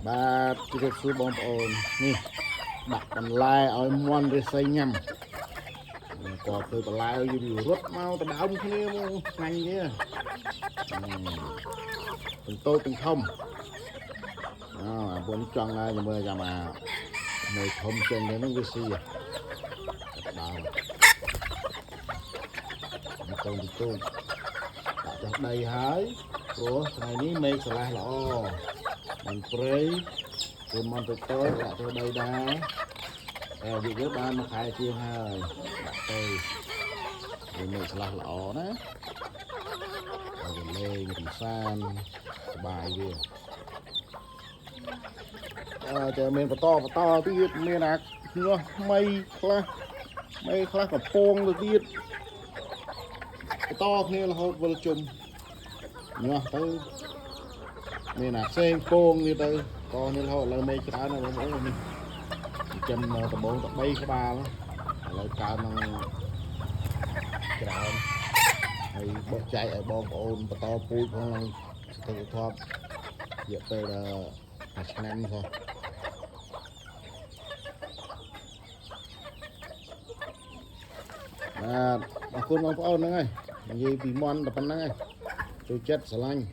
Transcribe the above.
បាទជម្រាបសួរបងប្អូននេះដាក់បន្លែឲ្យមន់រិស័យញ៉ាំគាត់ធ្វើបន្លែឲ្យយូររត់មកដដើមគ្នាមកឆ្ងាញ់ទេទាំងតូចទាំងធំអាបុនចង់ឲ្យមើលចាំអានៅធំចេញទៅហ្នឹងវាស៊ីដដើមតូចតូចដាក់ចុះដីហើយព្រោះថ្ងៃនេះមេឃស្រឡះល្អមិនព្រៃព្រមមិនទៅដាក់ទៅដីដែរតែវាបានមួយខែជាងហើយដាក់ទៅវាមេឃស្រឡះល្អណាហើយលេងកំសាន្តសบายវាតែមានបន្តទៀតមានអាញាស់ថ្មីខ្លះកំពងទៅទៀតបន្តគ្នារហូតវិលជុំញាស់ទៅមានអាផ្សេងពងនេះទៅតនេះរហូតឥឡូវមេច្រើនណាស់បងប្អូននេះចិញ្ចឹមដំបងទៅ3ក្បាលឥឡូវកើននឹងច្រើនហើយបោះចែកឲ្យបងប្អូនបន្តពូជផងឡើងស្ទើរធប់រយៈពេល1ឆ្នាំផងបាទអរគុណបងប្អូនហ្នឹងហើយនិយាយពីមន់តែប៉ុណ្្នឹងហើយចូលចិត្តស្រឡាញ់